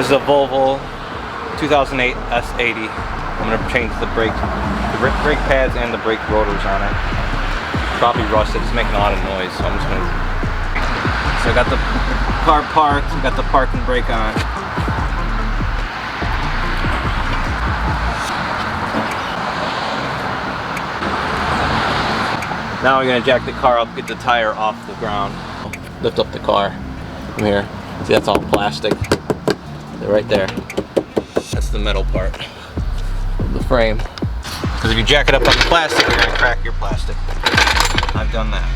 This is a Volvo 2008 S80. I'm gonna change the brake pads and the brake rotors on it. Probably rusted. It's making a lot of noise, so I'm just gonna. So I got the car parked. I got the parking brake on. Now we're gonna jack the car up, get the tire off the ground, lift up the car from here. See, that's all plastic. They're right there. That's the metal part of the frame. Because if you jack it up on the plastic, you're gonna crack your plastic. I've done that.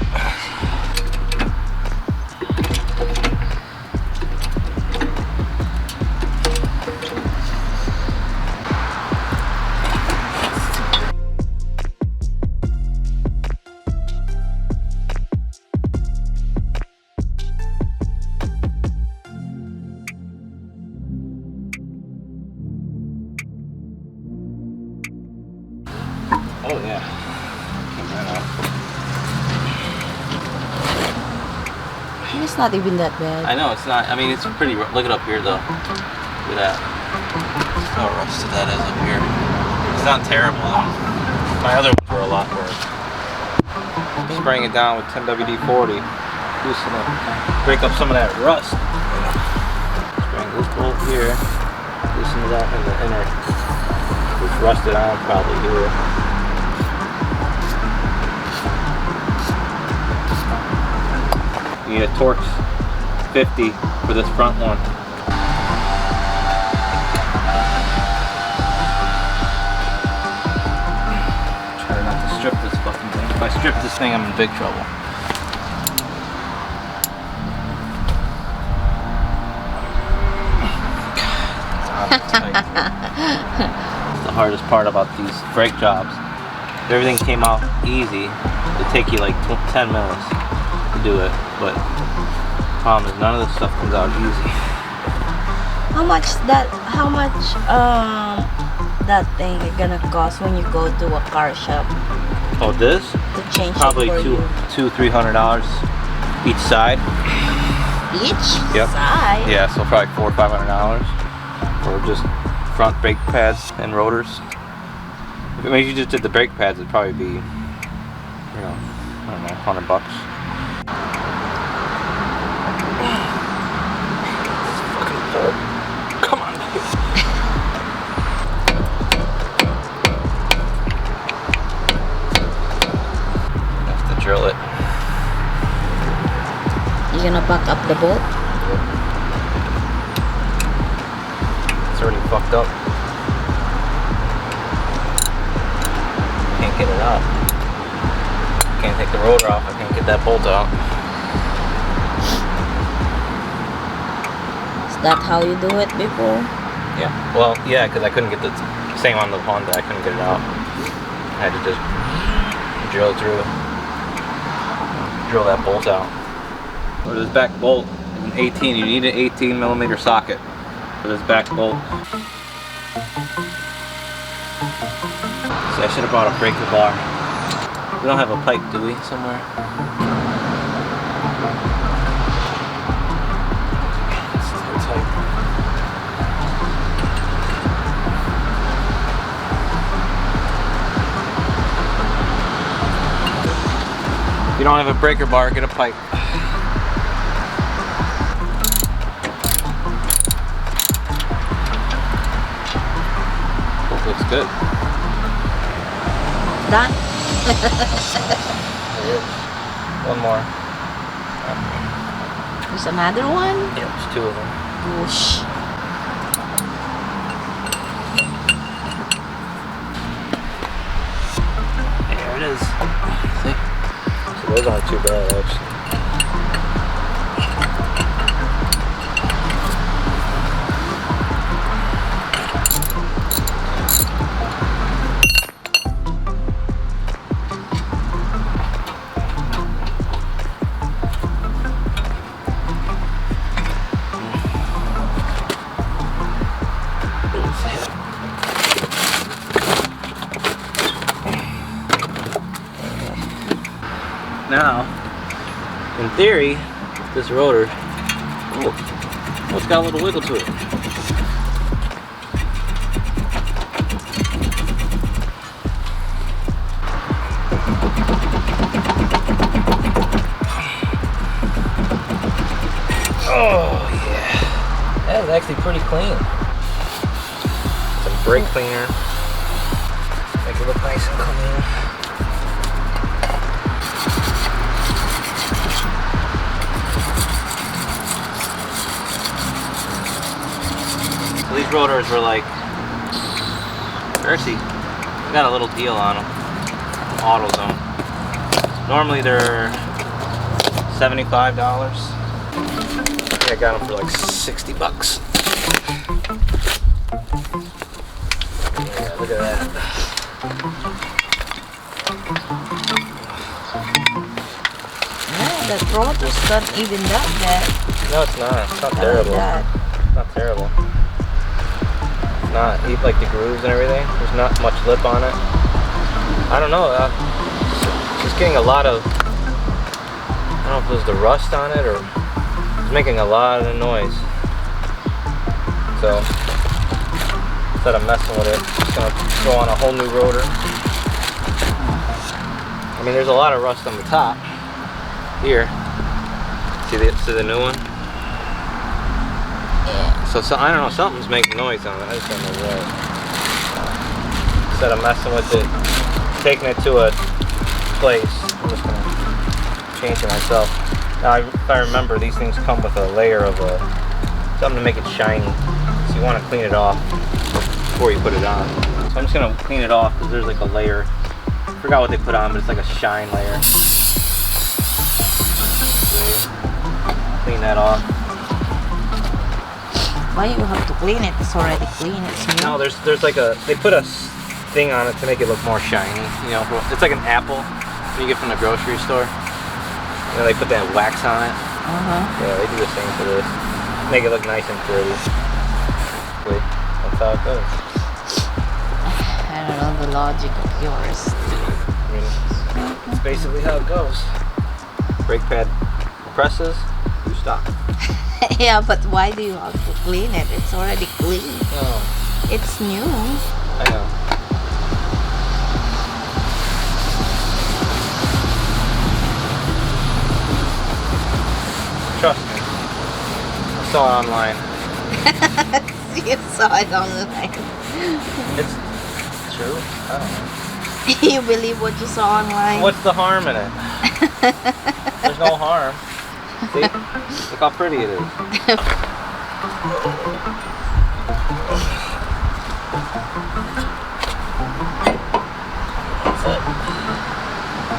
Oh yeah. It's not even that bad. I know, it's not. I mean, it's pretty. Look it up here though. Look at that. Look how rusted that is up here. It's not terrible though. My other ones were a lot worse. Spraying it down with 10WD-40. Loosen it. Break up some of that rust. Spraying this bolt here. Loosen it up in the inner. It's rusted on probably here. You need a Torx 50 for this front one. Try not to strip this fucking thing. If I strip this thing, I'm in big trouble. It's the hardest part about these brake jobs. If everything came out easy, it'd take you like 10 minutes to do it, but the problem is none of this stuff comes out easy. How much that thing is gonna cost when you go to a car shop? Oh, this? To change probably it for $200-300 each side. Each Yep. side? Yeah, so probably $400 or $500 for just front brake pads and rotors. If you just did the brake pads, it'd probably be, you know, I don't know, $100. Come on. Have to drill it. You gonna back up the bolt? It's already fucked up. Can't get it out. Can't take the rotor off. I can't get that bolt out. Is that how you do it before? Yeah. Well, yeah, because I couldn't get the same on the Honda. I couldn't get it out. I had to just drill that bolt out. For this back bolt, an 18. You need an 18mm socket for this back bolt. See, I should have brought a breaker bar. We don't have a pipe, do we? Somewhere. If you don't have a breaker bar, get a pipe. Hope looks good. Done? One more. There's another one? Yeah, there's two of them. Whoosh. There it is. See? So those aren't too bad, actually. Now, in theory, this rotor, oh, it's got a little wiggle to it. is actually pretty clean. Some brake cleaner. Make it look nice and clean. So these rotors were like, actually, we got a little deal on them. AutoZone. Normally they're $75. I got them for like 60 bucks. Yeah, look at that. Yeah, that rotor's not even that bad. No, it's not. It's not terrible. It's not terrible. It's not. Eat like the grooves and everything. There's not much lip on it. I don't know. Just getting a lot of. I don't know if it was the rust on it or it's making a lot of noise. So instead of messing with it, I'm just gonna throw on a whole new rotor. I mean, there's a lot of rust on the top here. See the new one? Yeah. So I don't know, something's making noise on it. I just don't know what. Instead of messing with it, taking it to a place, I'm just gonna change it myself. Now, if I remember, these things come with a layer of something to make it shiny. So you want to clean it off before you put it on. So I'm just gonna clean it off because there's like a layer. I forgot what they put on, but it's like a shine layer. Clean that off. Why you have to clean it? It's already clean. It's new. No, there's like they put a thing on it to make it look more shiny. You know, it's like an apple you get from the grocery store. You know, they put that wax on it. Yeah, they do the same for this. Make it look nice and pretty. Wait, that's how it goes. I don't know the logic of yours. I mean, it's basically how it goes. Brake pad presses, you stop. Yeah, but why do you have to clean it? It's already clean. No, It's new. I know. Trust me. I saw it online. You saw it online. It's true. I don't know. You believe what you saw online? What's the harm in it? There's no harm. See? Look how pretty it is.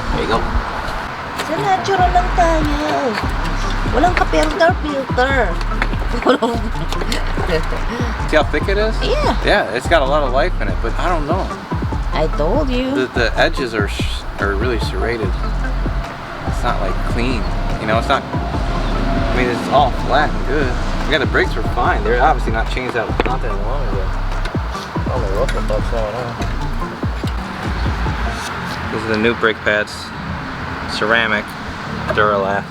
There you go. Sa natural lang tayo. Walang ka-filter. See how thick it is? Yeah. Yeah, it's got a lot of life in it, but I don't know. I told you. The edges are really serrated. It's not like clean. You know, it's not. I mean, it's all flat and good. Yeah, the brakes were fine. They're obviously not changed out not that long ago. I don't know what the fuck's going on. These are the new brake pads. Ceramic. Duralast.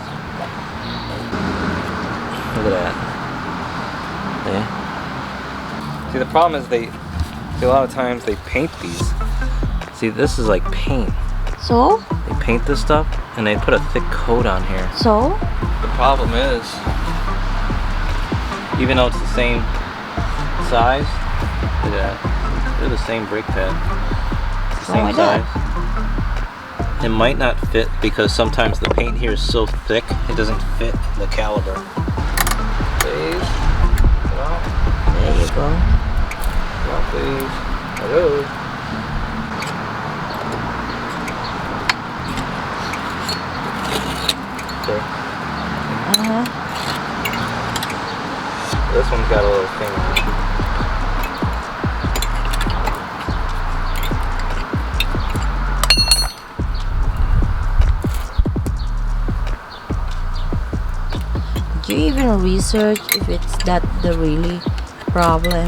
Look at that. Yeah. See, the problem is a lot of times they paint these. See, this is like paint. So? They paint this stuff and they put a thick coat on here. So? The problem is, even though it's the same size, look at that. They're the same brake pad. It's the same size. It might not fit because sometimes the paint here is so thick it doesn't fit the caliber. Please. Come on. There you go. Come on, please. Hello. Okay. This one's got a little thing on it. Do you even research if it's that the really problem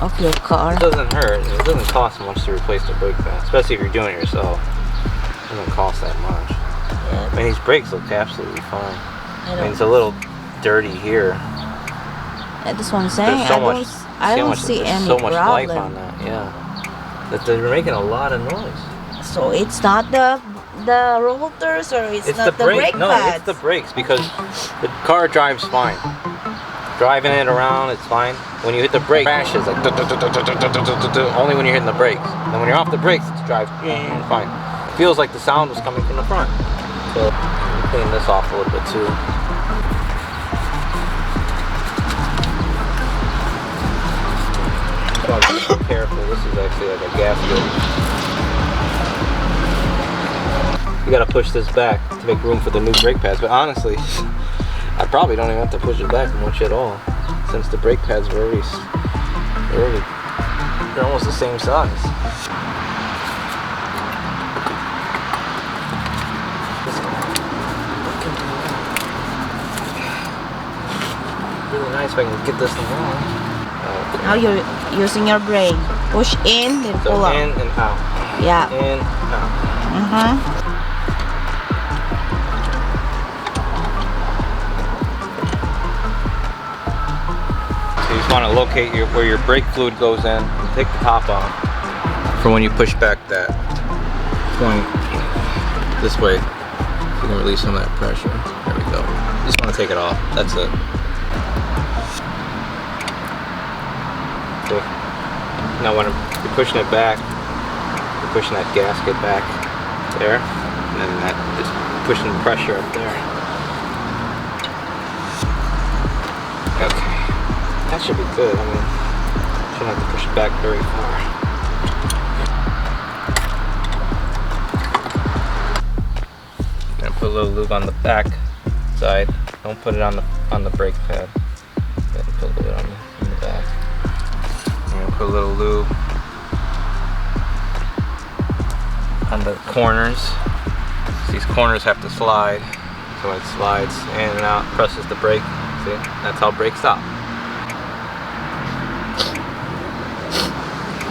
of your car? It doesn't hurt. It doesn't cost much to replace the brake pad, especially if you're doing it yourself. It doesn't cost that much. Yeah. I mean, these brakes look absolutely fine. I mean, it's a little dirty here. That's what I'm saying. I don't see any so much problem. life on that. Yeah, that they're making a lot of noise. So it's not the rotors, or it's not the brake No, pads? it's the brakes because the car drives fine. Driving it around, it's fine. When you hit the brake, it crashes like only when you're hitting the brakes. And then when you're off the brakes, it drives fine. It feels like the sound was coming from the front. So clean this off a little bit too. So be careful. This is actually like a gasket. You gotta push this back to make room for the new brake pads. But honestly, I probably don't even have to push it back much at all, since the brake pads were they're almost the same size. Really nice if I can get this thing on. Okay. Now you're using your brain. Push in, then So pull up. in and out. Yeah. In, out. So you just want to locate where your brake fluid goes in and take the top off for when you push back that point this way. You can release some of that pressure. There we go. You just want to take it off. That's it. Okay. Now when you're pushing it back, you're pushing that gasket back there, and then that is pushing the pressure up there. Okay. That should be good. I mean, shouldn't have to push it back very far. I'm gonna put a little lube on the back side. Don't put it on the brake pad. Put a little bit on the back. I'm gonna put a little lube on the corners. So these corners have to slide. So it slides in and out, presses the brake. See? That's how brakes stop.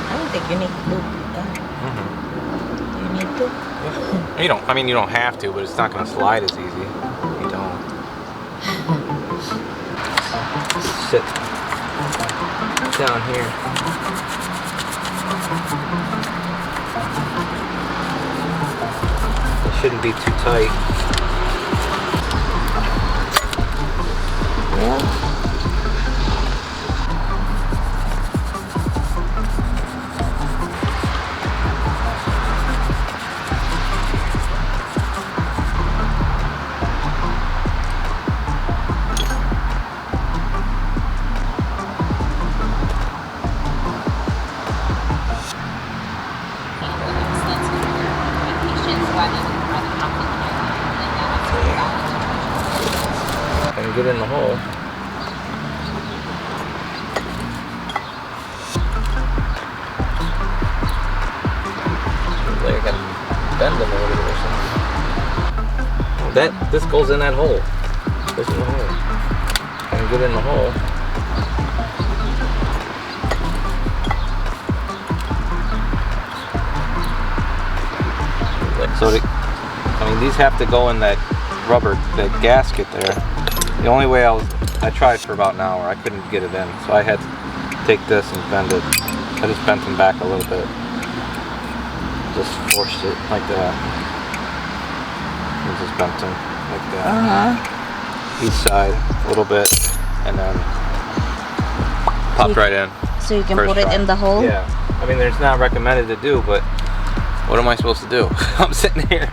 I don't think you need to do that. You need to? Yeah. You don't. I mean, you don't have to, but it's not going to slide as easy. You don't. Sit down here. It shouldn't be too tight. Yeah. And get in the hole. Like I can bend them a little bit or something. This goes in that hole. Goes in the hole. And get in the hole. So I mean, these have to go in that rubber, that gasket there. The only way I tried for about an hour, I couldn't get it in, so I had to take this and bend it. I just bent them back a little bit. Just forced it like that. And just bent them like that. Each side a little bit, and then popped right in. So you can First put it try. in the hole? Yeah. I mean, it's not recommended to do, but what am I supposed to do? I'm sitting here,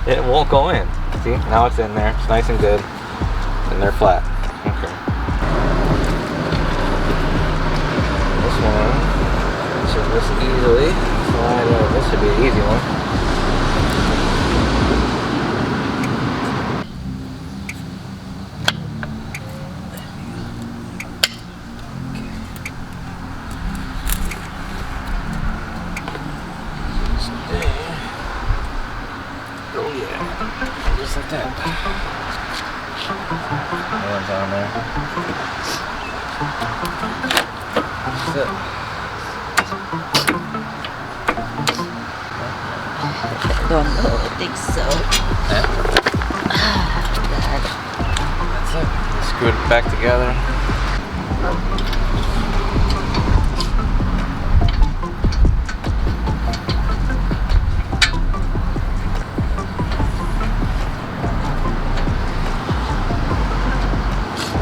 it won't go in. See, now it's in there, it's nice and good, and they're flat. Okay. This one, should this easily slide out. This should be an easy one. Oh yeah, just like that. Hands on there. That's it. I don't know, I think so. That's it. Screw it back together.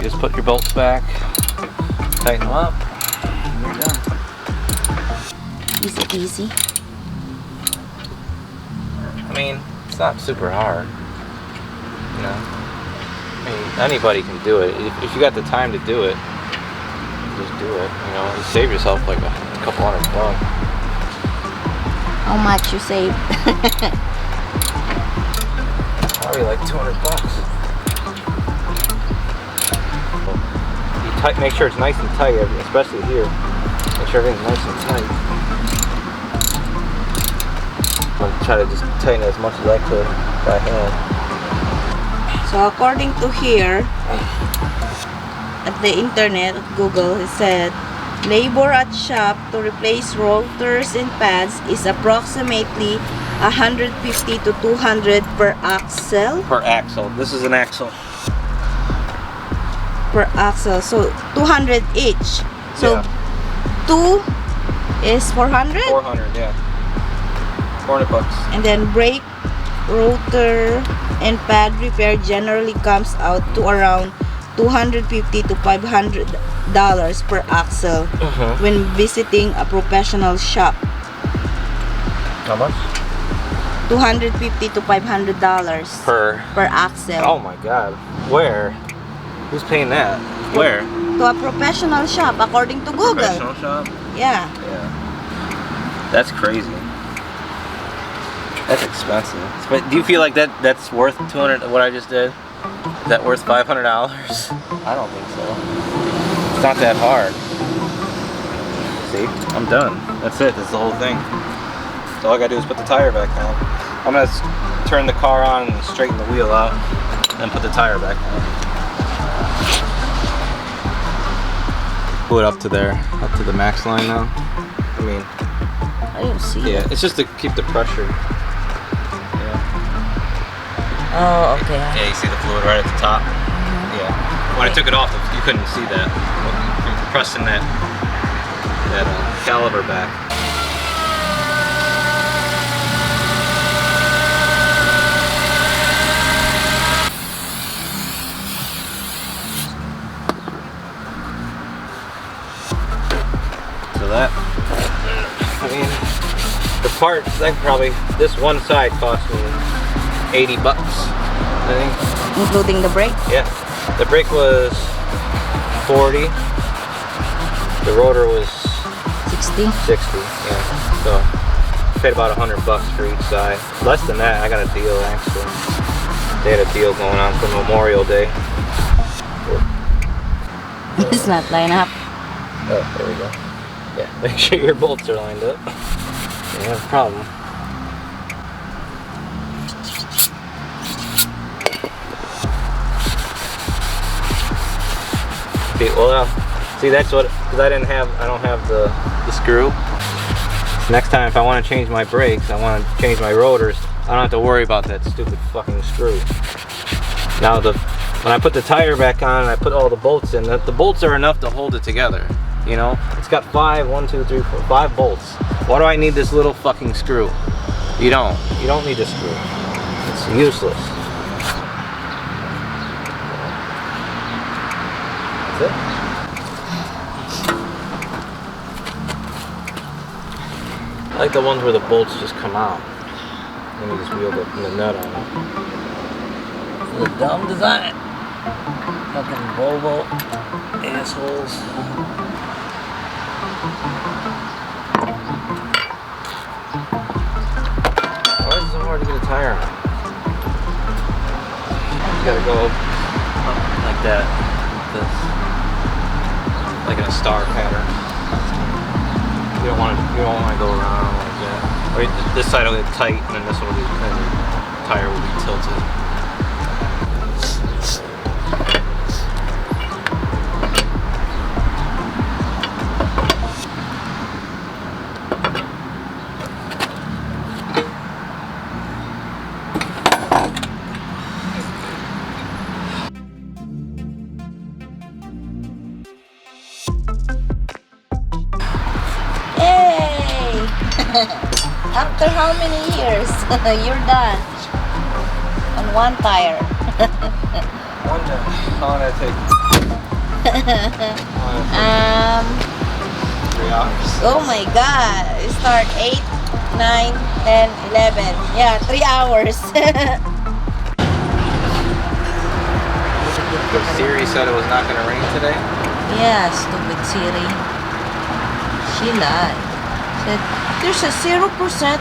Just put your bolts back. tighten them up. And you're done. Easy peasy. I mean, it's not super hard. You know? I mean, anybody can do it. If you got the time to do it, just do it. You know, you save yourself like a couple $100. How much you save? Probably like $200. You make sure it's nice and tight, especially here. Make sure everything's nice and tight. I'll try to just tighten it as much as I could by hand. So according to here, at the internet, at Google, it said, labor at shop to replace rotors and pads is approximately 150 to 200 per axle. Per axle. This is an axle. Per axle. So 200 each. So yeah. 2 is 400? 400, yeah. $400. And then brake, rotor, and pad repair generally comes out to around $250 to $500 per axle when visiting a professional shop. How much? $250 to $500 Per axle. Oh my god. Where? Who's paying that? Where? To a professional shop, according to Google. Professional shop? Yeah. Yeah. That's crazy. That's expensive. But do you feel like that's worth 200? What I just did? Is that worth $500? I don't think so. It's not that hard. See? I'm done. That's it. That's the whole thing. So all I gotta do is put the tire back on. I'm gonna turn the car on and straighten the wheel out, and put the tire back on. Pull it up to there, up to the max line now. I mean, I don't see yeah, it. it's just to keep the pressure. Oh, okay. Yeah, you see the fluid right at the top? Yeah. When I took it off, you couldn't see that. From pressing that caliper back. So that, I mean, the parts, that probably, this one side cost me $80, I think. Including the brake? Yeah. The brake was 40. The rotor was 60. 60. Yeah. So paid about $100 for each side. Less than that, I got a deal actually. They had a deal going on for Memorial Day. It's not line up. Oh, there we go. Yeah, make sure your bolts are lined up. You have a problem. Well, see, that's what, because I don't have the screw. Next time, if I want to change my brakes, I want to change my rotors, I don't have to worry about that stupid fucking screw. Now, when I put the tire back on and I put all the bolts in, the bolts are enough to hold it together. You know, it's got 5 bolts. Why do I need this little fucking screw? You don't need a screw. It's useless. That's it. I like the ones where the bolts just come out. Then you just wheel the nut on it. It's a dumb design. Fucking Volvo assholes. Why is it so hard to get a tire on? You gotta go up like that. Like in a star pattern. You don't want to go around like that. Or this side will get tight, and then this one will be, and the tire will be tilted. After how many years? You're done. On one tire. One day. How long did it take? 3 hours. Oh my god. We start 8, 9, 10, 11. Yeah, 3 hours. Siri said it was not going to rain today. Yeah, stupid Siri. She lied. Said, there's a 0%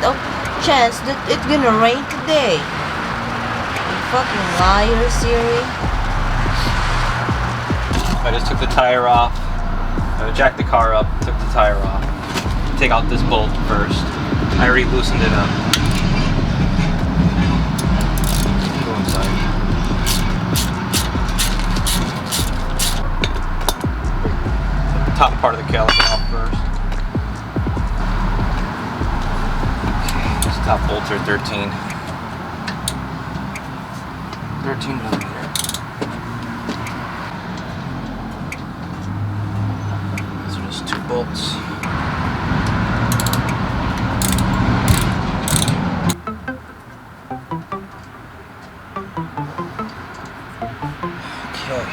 of chance that it's gonna rain today. You fucking liar, Siri. I just took the tire off. I jacked the car up, took the tire off. Take out this bolt first. I already loosened it up. Go inside. The top part of the caliper off first. This top bolts are 13 millimeter. These are just 2 bolts. Okay.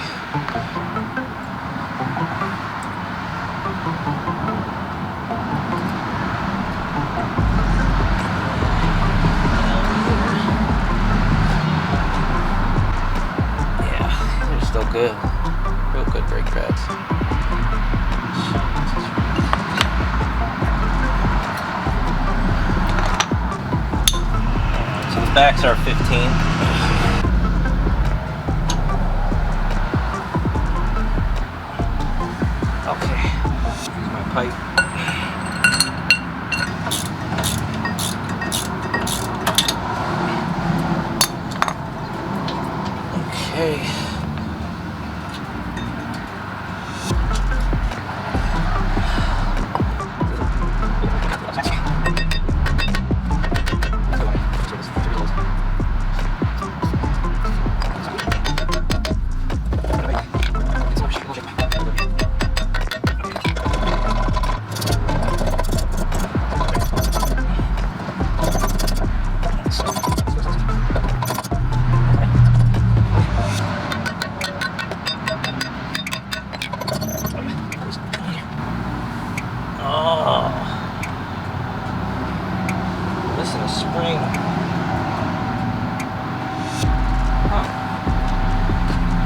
Yeah, they're still good. Real good brake pads. So the backs are 15. Okay, here's my pipe. Okay. Oh, listen to spring. Huh.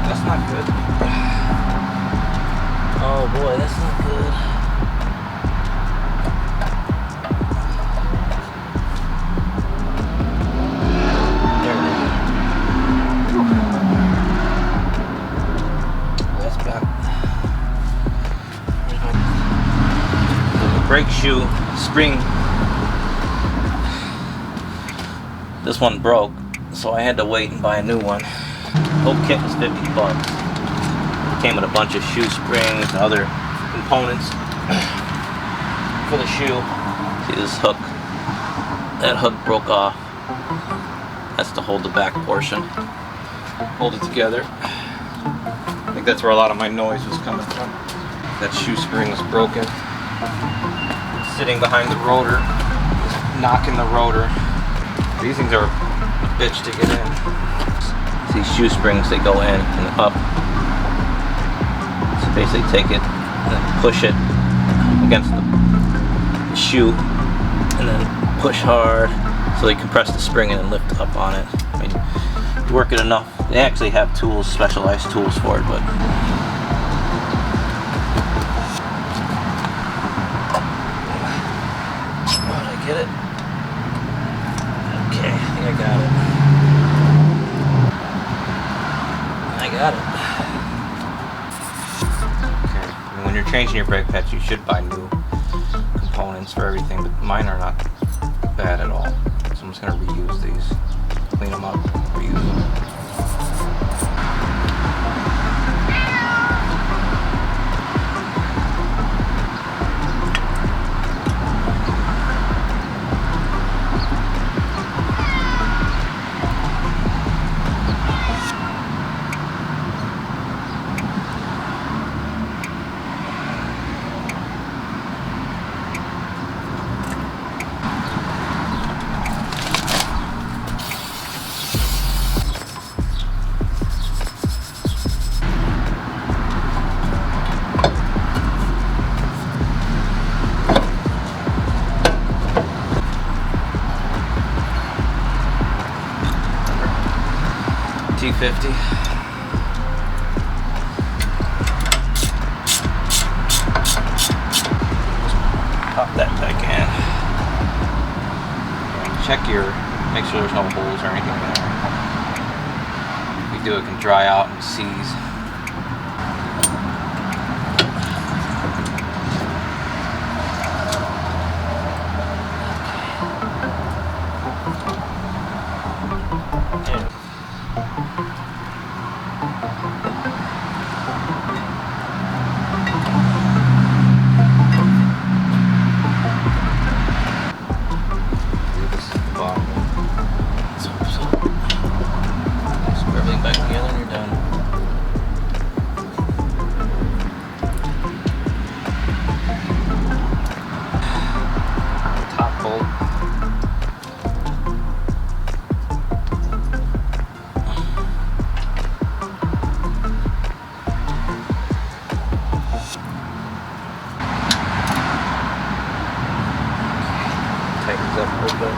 That's not good. Oh boy, that's not good. There it is. That's bad. Brake shoe spring. This one broke, so I had to wait and buy a new one. Whole kit was 50 bucks. It came with a bunch of shoe springs and other components for the shoe. See this hook? That hook broke off. That's to hold the back portion. Hold it together. I think that's where a lot of my noise was coming from. That shoe spring was broken. Sitting behind the rotor, just knocking the rotor. These things are a bitch to get in. These shoe springs, they go in and up. So basically take it and then push it against the shoe and then push hard so they compress the spring and then lift up on it. I mean, you work it enough. They actually have tools, specialized tools for it, but get it? Okay, I think I got it. I got it. Okay, and when you're changing your brake pads, you should buy new components for everything, but mine are not bad at all. So I'm just gonna reuse these, clean them up, reuse them. T50. Pop that back in. Check make sure there's no holes or anything there. If you do, it can dry out and seize. Tightens up a little bit.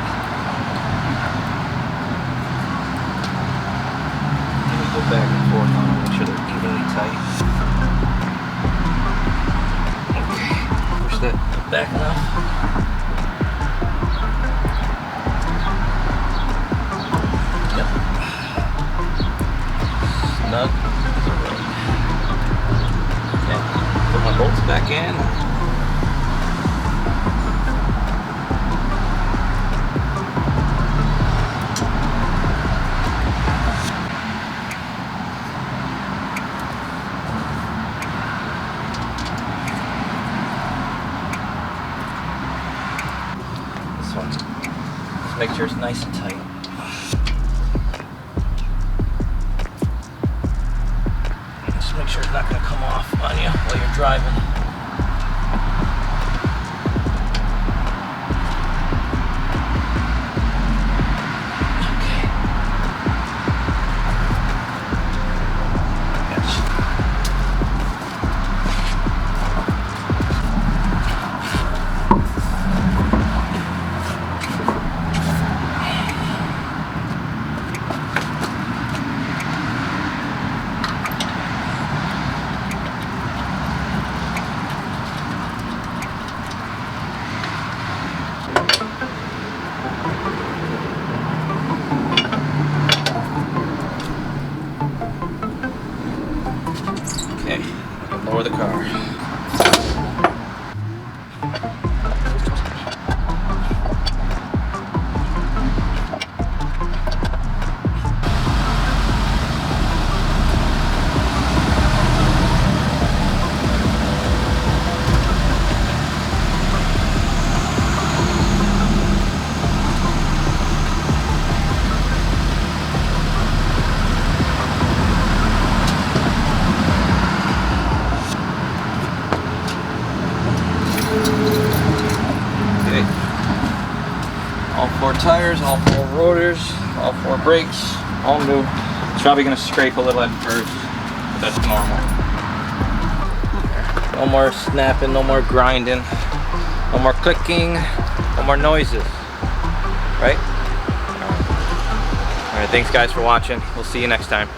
And we go back and forth on them, make sure they're evenly tight. Okay, push that back enough. Yep. Snug. Okay, put my bolts back in. Just make sure it's nice and tight. Just make sure it's not going to come off on you while you're driving. Okay, lower the car. All 4 tires, all 4 rotors, all 4 brakes, all new. It's probably going to scrape a little at first, but that's normal. No more snapping, no more grinding, no more clicking, no more noises. Right? Alright, thanks guys for watching. We'll see you next time.